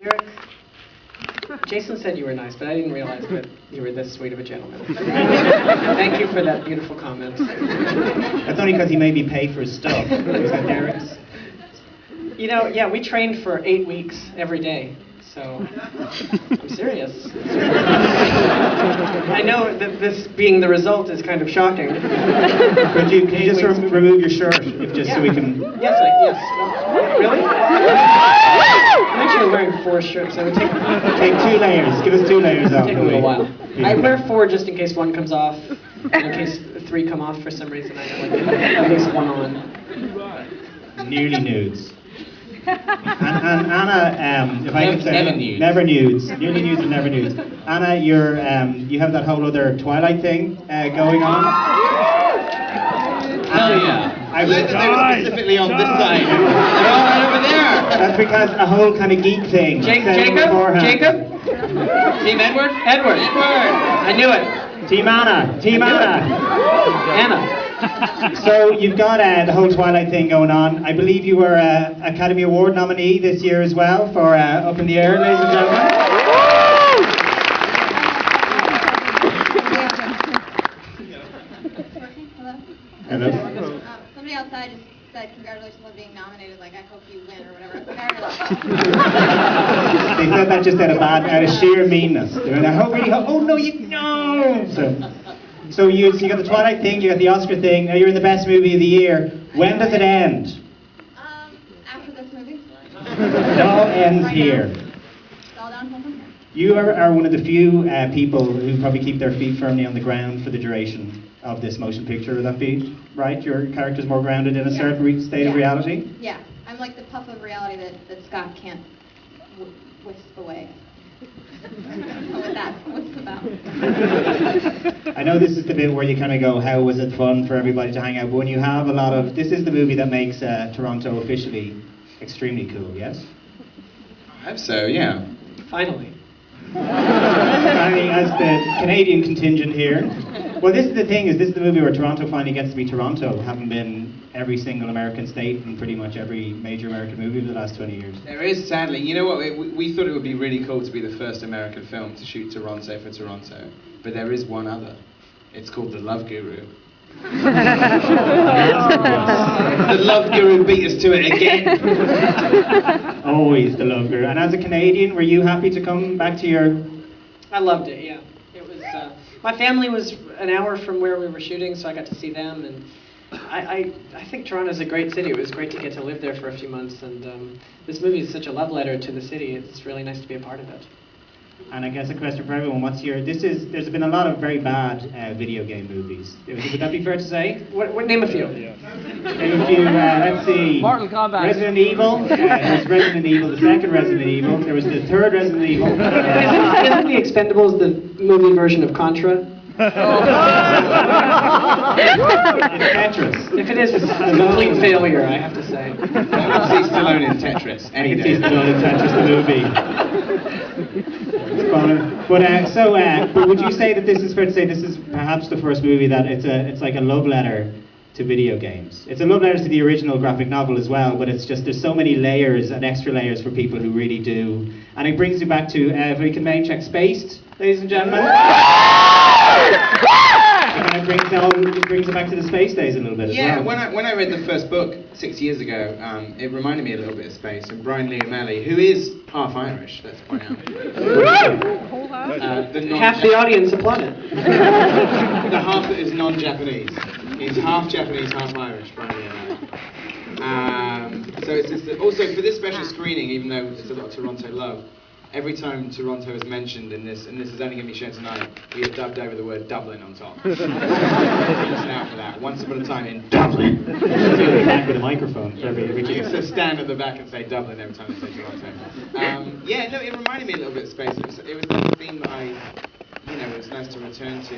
Derek, Jason said you were nice, but I didn't realize that you were this sweet of a gentleman. Thank you for that beautiful comment. That's only because he made me pay for his stuff. Was that Derek's? You know, yeah, we trained for 8 weeks every day, so I'm serious. I know that this being the result is kind of shocking. Can you just remove your shirt, so we can... Yes. No, really? I'm actually wearing 4 shirts. I would take 2 layers. Give us 2 layers out. Take a little while. I wear 4 just in case 1 comes off. And in case 3 come off for some reason, I have like at least 1 on. Nearly nudes. And Anna, if I can say, never nudes. Nearly nudes and never nudes. Anna, you have that whole other Twilight thing going on. Hell yeah. I was specifically on this side. They're all right over there. That's because a whole kind of geek thing. Jacob? Team Edward? Edward. I knew it. Team Anna. Anna. So you've got the whole Twilight thing going on. I believe you were Academy Award nominee this year as well for Up in the Air, ladies and gentlemen. Hello. Somebody outside just said congratulations on being nominated, like I hope you win or whatever. They said that just out of sheer meanness. They went, oh no, you no. So you got the Twilight thing, you got the Oscar thing. Now you're in the best movie of the year. When does it end? After this movie. It all ends here. It's all downhill from here. You are one of the few people who probably keep their feet firmly on the ground for the duration of this motion picture. Would that be right? Your character's more grounded in a certain state of reality? Yeah, I'm like the puff of reality that Scott can't wisp away. What that's about. I know this is the bit where you kind of go, how was it fun for everybody to hang out? But when you have a lot of... This is the movie that makes Toronto officially extremely cool, yes? I hope so, yeah. Finally. Finally, as the Canadian contingent here. Well, this is the thing, this is the movie where Toronto finally gets to be Toronto, having been every single American state in pretty much every major American movie of the last 20 years. There is, sadly, you know what, we thought it would be really cool to be the first American film to shoot Toronto for Toronto, but there is one other. It's called The Love Guru. The Love Guru beat us to it again. Always the Love Guru. And as a Canadian, were you happy to come back to your... I loved it, yeah. It was, my family was an hour from where we were shooting, so I got to see them, and I think Toronto's a great city. It was great to get to live there for a few months, and this movie is such a love letter to the city. It's really nice to be a part of it. And I guess a question for everyone, there's been a lot of very bad video game movies. Would that be fair to say? What name a few? Name a few, let's see. Mortal Kombat. Resident Evil, there's Resident Evil, the second Resident Evil, there was the third Resident Evil. Isn't The Expendables the movie version of Contra? It's Tetris. If it is, it's a complete failure, I have to say. I would see Stallone in Tetris any day. Stallone in Tetris, the movie. But would you say that this is fair to say this is perhaps the first movie that it's like a love letter to video games? It's a love letter to the original graphic novel as well, but it's just there's so many layers and extra layers for people who really do. And it brings you back to, if we can name check, Spaced, ladies and gentlemen. It brings it back to the space days a little bit as well. Yeah, when I read the first book 6 years ago, it reminded me a little bit of Space, and Brian Lee O'Malley, who is half Irish, let's point out. Half the audience applauded. The half that is non-Japanese. He's half Japanese, half Irish, Brian Lee O'Malley. So it's just also for this special screening, even though it's a lot of Toronto love, every time Toronto is mentioned in this, and this is only going to be shown tonight, we have dubbed over the word Dublin on top. Just now for that. Once upon a time in Dublin. Back with a microphone for every We used to stand at the back and say Dublin every time we say Toronto. It reminded me a little bit of Space. It was the theme that it was nice to return to,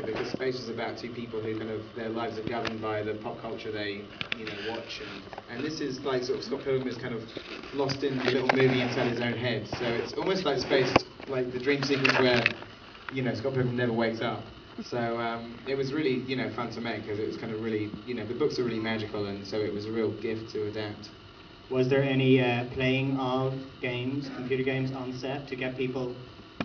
because Space is about two people who kind of, their lives are governed by the pop culture they, watch, and this is like sort of Scott Pilgrim is kind of lost in a little movie inside his own head, so it's almost like Space, like the dream sequence where, Scott Pilgrim never wakes up. So it was really, fun to make, because it was kind of really, the books are really magical, and so it was a real gift to adapt. Was there any playing of games, computer games on set to get people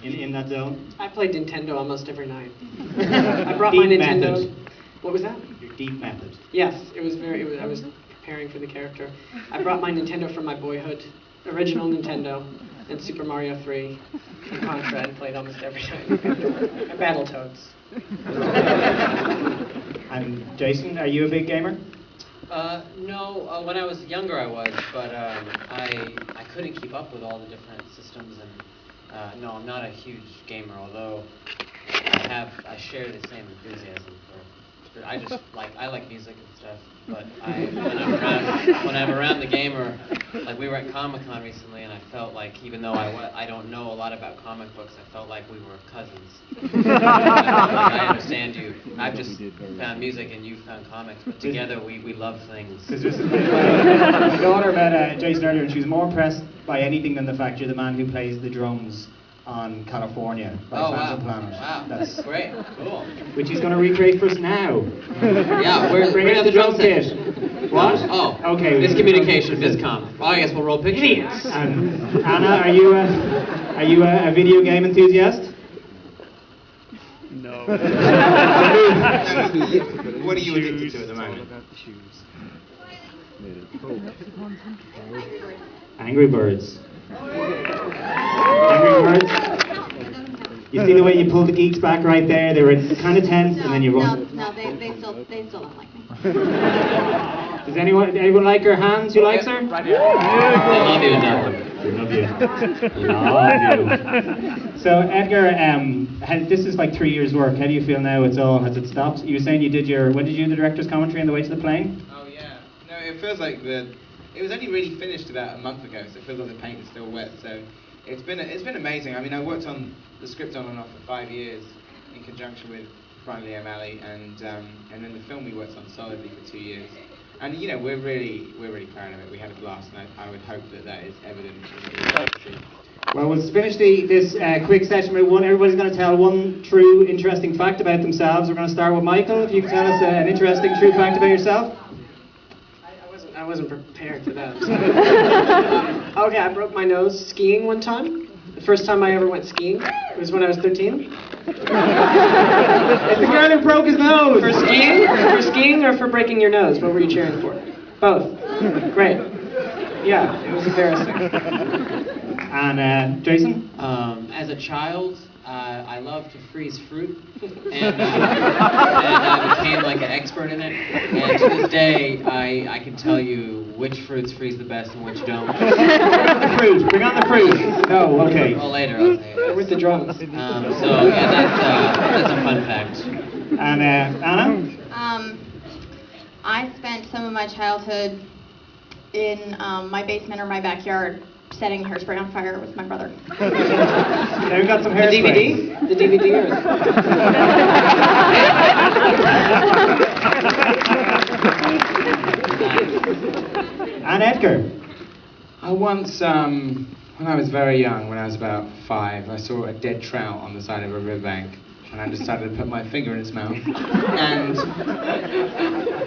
in that zone? I played Nintendo almost every night. I brought my Deep Nintendo. method. What was that? Your deep method. Yes, I was preparing for the character. I brought my Nintendo from my boyhood, original Nintendo, and Super Mario 3, and Contra, and played almost every night. And Battletoads. And Jason, are you a big gamer? No, when I was younger I was, but I couldn't keep up with all the different systems, and no, I'm not a huge gamer, although I share the same enthusiasm for I like music and stuff, but when I'm around the gamer, like we were at Comic-Con recently, and I felt like even though I don't know a lot about comic books, I felt like we were cousins. I understand you. I've just found music and you found comics, but together we love things. My daughter met Jason earlier, and she was more impressed by anything than the fact you're the man who plays the drums on California by Phantom Planet. Wow, that's great, cool. Which he's going to recreate for us now. Yeah, bring out the drum kit. What? Oh, okay. Miscommunication, miscom. Well, I guess we'll roll pictures. Idiots. Anna, are you a video game enthusiast? No. What are you addicted to at the moment? Angry Birds. Angry Birds. You see the way you pull the geeks back right there? They were kind of tense, and then you run. No, they still don't like me. Does anyone like her hands? Who likes her? Right here. I love you, Dublin. Love you. So Edgar, this is like 3 years' work. How do you feel now? Has it stopped? You were saying when did you do the director's commentary on the way to the plane? Oh yeah. No, it feels like it was only really finished about a month ago, so it feels like the paint is still wet. So it's been amazing. I mean, I worked on the script on and off for 5 years in conjunction with Brian Lee O'Malley, and then the film we worked on solidly for 2 years. And you know, we're really proud of it. We had a blast, and I would hope that is evident in the Well, we'll finish this quick session with one. Everybody's going to tell one true, interesting fact about themselves. We're going to start with Michael. If you can tell us an interesting, true fact about yourself. I wasn't prepared for that. Okay, I broke my nose skiing one time. The first time I ever went skiing was when I was 13. It's the girl who broke his nose! For skiing? For skiing or for breaking your nose? What were you cheering for? Both. Great. Yeah, it was embarrassing. And Jason? As a child, I loved to freeze fruit, and I became like an expert in it. And to this day, I can tell you which fruits freeze the best and which don't. The fruit. Bring on the fruit. No, okay. Well, later I'll say it. With the drums. So yeah, that's a fun fact. And Anna? I spent some of my childhood in my basement or my backyard setting hairspray on fire with my brother. Now we've got some The hairspray. DVD? The DVD or And Edgar? I once, when I was very young, when I was about 5, I saw a dead trout on the side of a riverbank, and I decided to put my finger in its mouth, and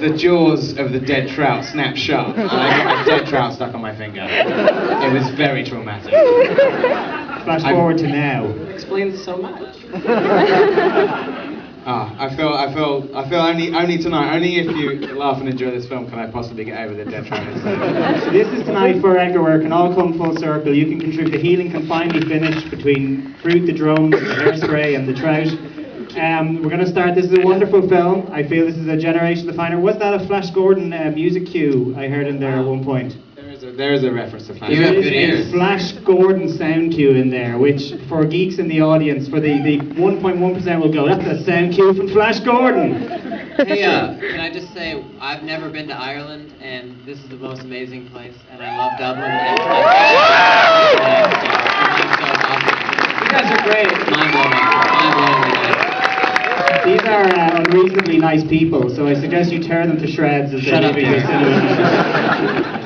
the jaws of the dead trout snapped shut, and I got a dead trout stuck on my finger. It was very traumatic. Flash forward to now. explains so much. I feel only tonight, only if you laugh and enjoy this film can I possibly get over the dead trout incident. So this is tonight for Edgar, where it can all come full circle. You can contribute. The healing can finally finish between fruit, the drums, the hairspray, and the trout. We're going to start. This is a wonderful film. I feel this is a generation definer. Was that a Flash Gordon music cue I heard in there at one point? There is a reference to Flash. You have Gordon. good There is ears. a Flash Gordon sound cue in there, which for geeks in the audience, for the 1.1% will go, that's a sound cue from Flash Gordon. Hey, can I just say, I've never been to Ireland, and this is the most amazing place, and I love Dublin. You guys are great. Mind-blowing. These are unreasonably nice people, so I suggest you tear them to shreds as Shut they up, leave your Derek. cinema.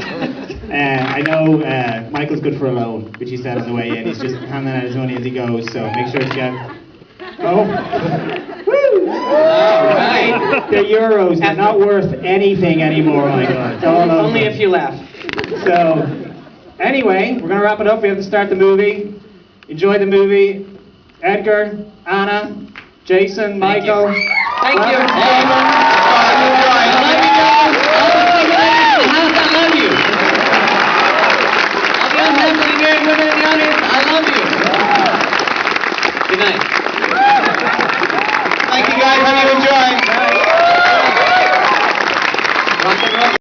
I know Michael's good for a loan, which he said on the way in. He's just handing out his money as he goes, so make sure to get... Oh! Woo! Alright. The euros are not worth anything anymore, Michael. It's all over. Only if you laugh. So, anyway, we're going to wrap it up. We have to start the movie. Enjoy the movie. Edgar, Anna, Jason, Michael. Thank you. Welcome to Hey. Dublin. I love you. All the unhappily married women in the audience, I love you. Good night. Thank you guys. Have you enjoyed?